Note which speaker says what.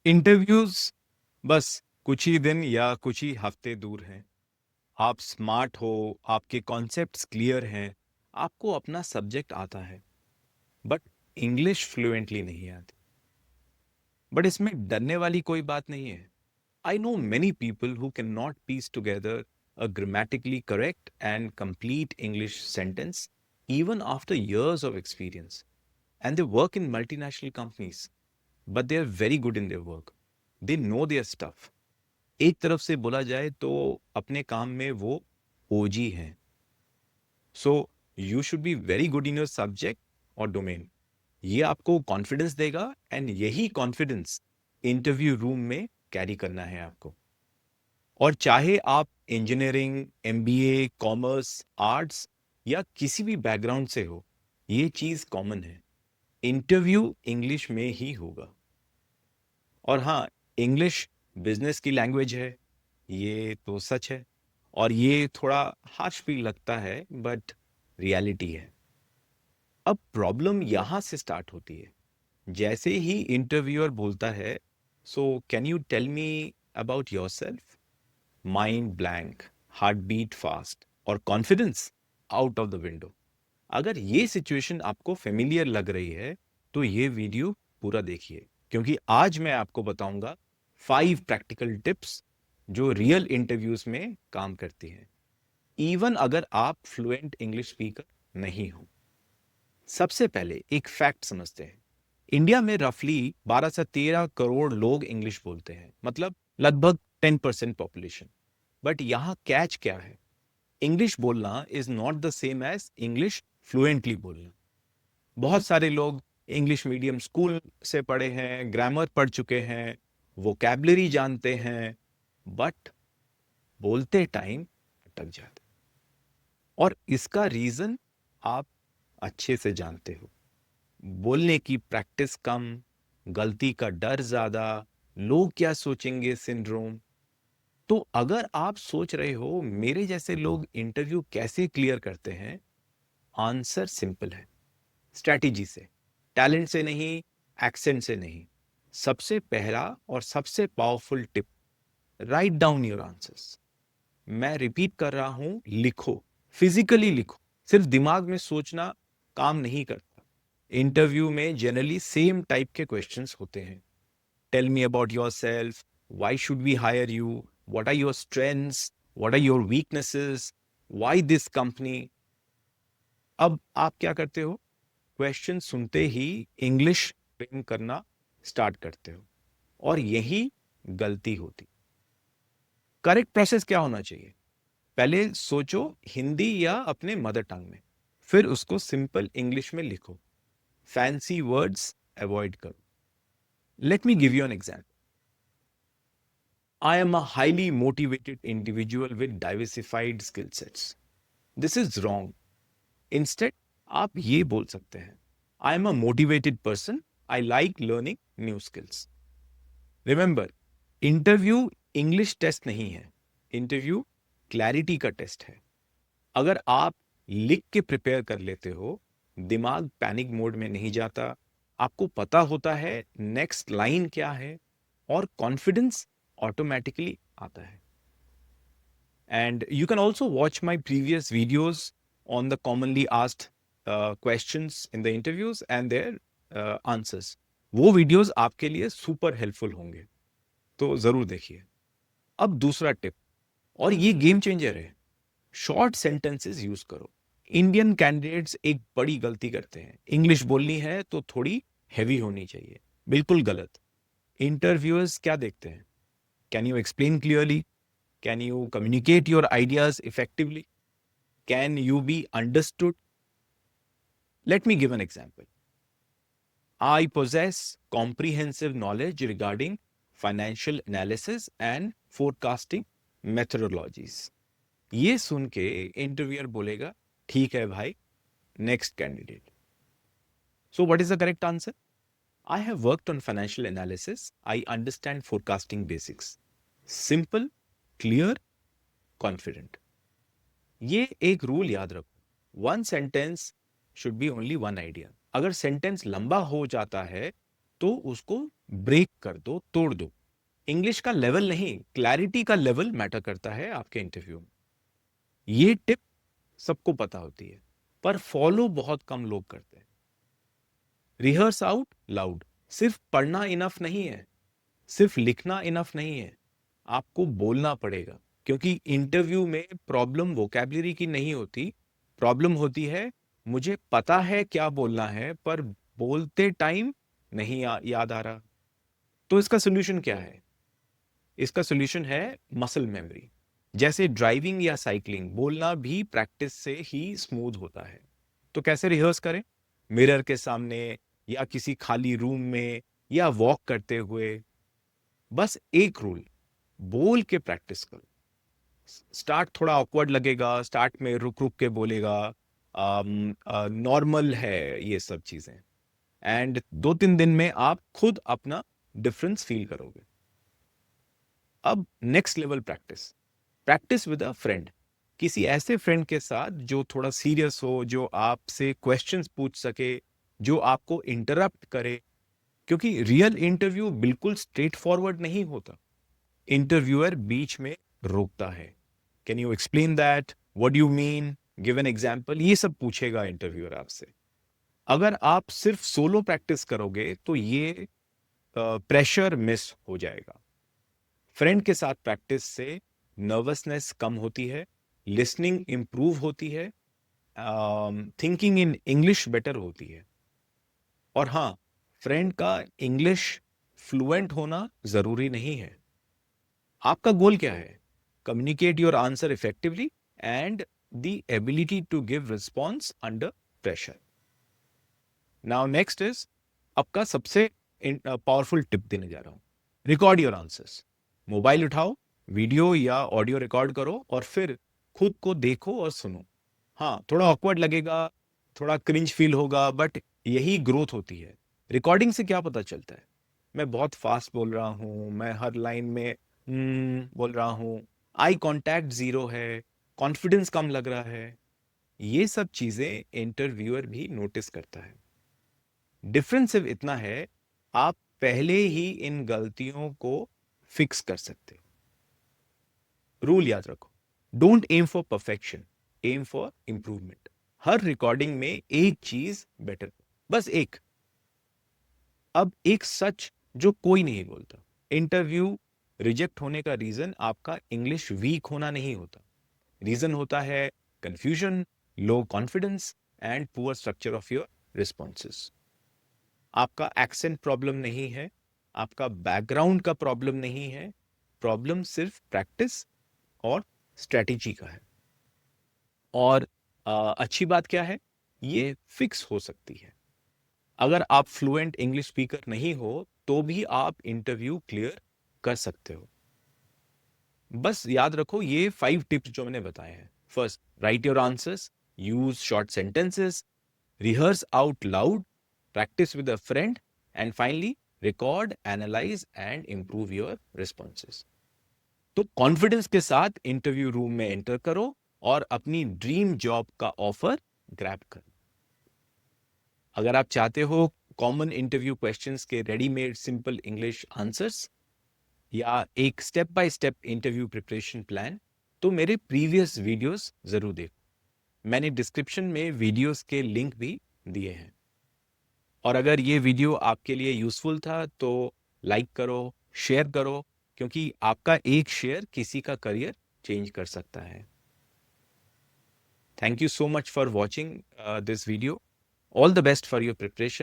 Speaker 1: Interviews बस कुछ ही दिन या कुछ ही हफ्ते दूर हैं। आप स्मार्ट हो, आपके कॉन्सेप्ट्स क्लियर हैं, आपको अपना सब्जेक्ट आता है, बट इंग्लिश फ्लुएंटली नहीं आती। बट इसमें डरने वाली कोई बात नहीं है। I know many people who can not piece together a grammatically correct and complete English sentence even after years of experience, and they work in multinational companies, but they are very good in their work. They know their stuff. एक तरफ से बोला जाए तो अपने काम में वो ओजी हैं। So you should be very good in your subject और डोमेन। ये आपको कॉन्फिडेंस देगा, एंड यही कॉन्फिडेंस इंटरव्यू रूम में कैरी करना है आपको। और चाहे आप इंजीनियरिंग, एमबीए, कॉमर्स, आर्ट्स या किसी भी बैकग्राउंड से हो, ये चीज कॉमन है। इंटरव्यू इंग्लिश में ही होगा। और हाँ, इंग्लिश बिजनेस की लैंग्वेज है, ये तो सच है। और ये थोड़ा हार्श भी लगता है, बट रियलिटी है। अब प्रॉब्लम यहां से स्टार्ट होती है। जैसे ही इंटरव्यूअर बोलता है, so can you tell me about yourself, mind blank, heart beat fast, और confidence out of the window. अगर ये सिचुएशन आपको फेमिलियर लग रही है, तो ये वीडियो पूरा देखिए, क्योंकि आज मैं आपको बताऊंगा 5 प्रैक्टिकल टिप्स जो रियल इंटरव्यूज में काम करती हैं, इवन अगर आप फ्लुएंट इंग्लिश स्पीकर नहीं हो। सबसे पहले एक फैक्ट समझते हैं। इंडिया में रफली 12 से 13 करोड़ लोग इंग्लिश बोलते हैं, मतलब लगभग 10% पॉपुलेशन। बट यहां कैच क्या है? इंग्लिश बोलना is not the same as English fluently बोलना। बहुत सारे लोग इंग्लिश मीडियम स्कूल से पढ़े हैं, ग्रामर पढ़ चुके हैं, वोकैबलरी जानते हैं, बट बोलते टाइम अटक जाते। और इसका रीजन आप अच्छे से जानते हो। बोलने की प्रैक्टिस कम, गलती का डर ज्यादा, लोग क्या सोचेंगे सिंड्रोम। तो अगर आप सोच रहे हो मेरे जैसे लोग इंटरव्यू कैसे क्लियर करते हैं, आंसर सिंपल है। स्ट्रैटेजी से, टैलेंट से नहीं, एक्सेंट से नहीं। सबसे पहला और सबसे powerful tip, write down your answers. मैं रिपीट कर रहा हूं, लिखो, फिजिकली लिखो। सिर्फ दिमाग में सोचना काम नहीं करता। इंटरव्यू में जनरली सेम टाइप के क्वेश्चंस होते हैं। Tell me about yourself, why should we hire you, what are your strengths, what are your weaknesses, why this company. अब आप क्या करते हो? क्वेश्चन सुनते ही इंग्लिश फ्रेम करना स्टार्ट करते हो, और यही गलती होती। करेक्ट प्रोसेस क्या होना चाहिए? पहले सोचो हिंदी या अपने मदर टंग में, फिर उसको सिंपल इंग्लिश में लिखो। फैंसी वर्ड्स अवॉइड करो। Let me give you an example. I am a highly motivated individual with diversified skill sets. This is wrong. Instead आप ये बोल सकते हैं, I am a motivated person, I like learning new skills. Remember, interview English test नहीं है, interview clarity का test है। अगर आप लिख के प्रिपेयर कर लेते हो, दिमाग पैनिक मोड में नहीं जाता, आपको पता होता है नेक्स्ट लाइन क्या है, और कॉन्फिडेंस ऑटोमेटिकली आता है। And you can also watch my previous videos on the commonly asked questions in the interviews and their answers. वो वीडियोस आपके लिए सुपर हेल्पफुल होंगे, तो जरूर देखिए। अब दूसरा टिप, और ये गेम चेंजर है, शॉर्ट सेंटेंसेस यूज करो। इंडियन कैंडिडेट्स एक बड़ी गलती करते हैं, इंग्लिश बोलनी है तो थोड़ी हैवी होनी चाहिए। बिल्कुल गलत। इंटरव्यूअर्स क्या देखते हैं? Can you explain clearly? Can you communicate your ideas effectively? Can you be understood? Let me give an example. I possess comprehensive knowledge regarding financial analysis and forecasting methodologies. ये सुन के interviewer बोलेगा, ठीक है भाई, next candidate. So what is the correct answer? I have worked on financial analysis. I understand forecasting basics. Simple, clear, confident. ये एक rule याद रखो, one sentence should be only one idea. अगर सेंटेंस लंबा हो जाता है, तो उसको ब्रेक कर दो, तोड़ दो। इंग्लिश का लेवल नहीं, क्लैरिटी का लेवल मैटर करता है आपके इंटरव्यू में। ये टिप सबको पता होती है, पर फॉलो बहुत कम लोग करते हैं। Rehearse out loud. सिर्फ पढ़ना इनफ नहीं है, सिर्फ लिखना इनफ नहीं है, आपको बोलना पड़ेगा। क्योंकि इंटरव्यू में प्रॉब्लम वोकैबुलरी की नहीं होती, प्रॉब्लम होती है मुझे पता है क्या बोलना है पर बोलते टाइम नहीं याद आ रहा। तो इसका सोल्यूशन क्या है? इसका सोल्यूशन है मसल मेमोरी। जैसे ड्राइविंग या साइकिलिंग, बोलना भी प्रैक्टिस से ही स्मूथ होता है। तो कैसे रिहर्स करें? मिरर के सामने या किसी खाली रूम में या वॉक करते हुए। बस एक रूल, बोल के प्रैक्टिस करो। स्टार्ट थोड़ा ऑकवर्ड लगेगा, स्टार्ट में रुक रुक के बोलेगा, नॉर्मल है ये सब चीजें। एंड 2-3 दिन में आप खुद अपना डिफरेंस फील करोगे। अब next level practice, practice with a friend. किसी ऐसे फ्रेंड के साथ जो थोड़ा सीरियस हो, जो आपसे क्वेश्चंस पूछ सके, जो आपको इंटरप्ट करे। क्योंकि रियल इंटरव्यू बिल्कुल स्ट्रेट फॉरवर्ड नहीं होता। इंटरव्यूअर बीच में रोकता है। Can you explain that, what do you mean, give an example, ये सब पूछेगा इंटरव्यूअर आपसे। अगर आप सिर्फ सोलो प्रैक्टिस करोगे तो ये प्रेशर मिस हो जाएगा। फ्रेंड के साथ प्रैक्टिस से नर्वसनेस कम होती है, लिसनिंग इंप्रूव होती है, थिंकिंग इन इंग्लिश बेटर होती है। और हाँ, फ्रेंड का इंग्लिश फ्लुएंट होना जरूरी नहीं है। आपका गोल क्या है? Communicate your answer effectively and the ability to give response under pressure. Now next is आपका सबसे पावरफुल टिप देने जा रहा हूं। Record your answers. मोबाइल उठाओ, वीडियो या ऑडियो रिकॉर्ड करो और फिर खुद को देखो और सुनो। हाँ, थोड़ा ऑकवर्ड लगेगा, थोड़ा क्रिंज फील होगा, बट यही ग्रोथ होती है। रिकॉर्डिंग से क्या पता चलता है? मैं बहुत फास्ट बोल रहा हूँ, मैं हर लाइन में बोल रहा हूँ, आई कांटेक्ट जीरो है, कॉन्फिडेंस कम लग रहा है। ये सब चीजें इंटरव्यूअर भी नोटिस करता है। डिफरेंस सिर्फ इतना है, आप पहले ही इन गलतियों को फिक्स कर सकते हो। रूल याद रखो, don't aim for perfection, aim for improvement. हर रिकॉर्डिंग में एक चीज बेटर, बस एक। अब एक सच जो कोई नहीं बोलता, इंटरव्यू रिजेक्ट होने का रीजन आपका इंग्लिश वीक होना नहीं होता। रीजन होता है confusion, low confidence and poor structure of your responses. आपका एक्सेंट प्रॉब्लम नहीं है, आपका बैकग्राउंड का प्रॉब्लम नहीं है, प्रॉब्लम सिर्फ प्रैक्टिस और स्ट्रेटेजी का है। और अच्छी बात क्या है, ये फिक्स हो सकती है। अगर आप फ्लुएंट इंग्लिश स्पीकर नहीं हो तो भी आप इंटरव्यू क्लियर कर सकते हो। बस याद रखो ये 5 टिप्स जो मैंने बताए हैं। First, right your answers, use short sentences, rehearse out loud, practice with a friend, and finally record, analyse and improve your responses. तो कॉन्फिडेंस के साथ इंटरव्यू रूम में एंटर करो और अपनी ड्रीम जॉब का ऑफर ग्रैब करो। अगर आप चाहते हो कॉमन इंटरव्यू क्वेश्चंस के रेडीमेड सिंपल इंग्लिश आंसर्स या एक step by step interview preparation plan, तो मेरे प्रीवियस वीडियोस जरूर देखो। मैंने डिस्क्रिप्शन में वीडियोस के लिंक भी दिए हैं। और अगर ये वीडियो आपके लिए यूजफुल था तो लाइक करो, शेयर करो, क्योंकि आपका एक शेयर किसी का करियर चेंज कर सकता है। Thank you so much for watching this video. All the best for your preparation.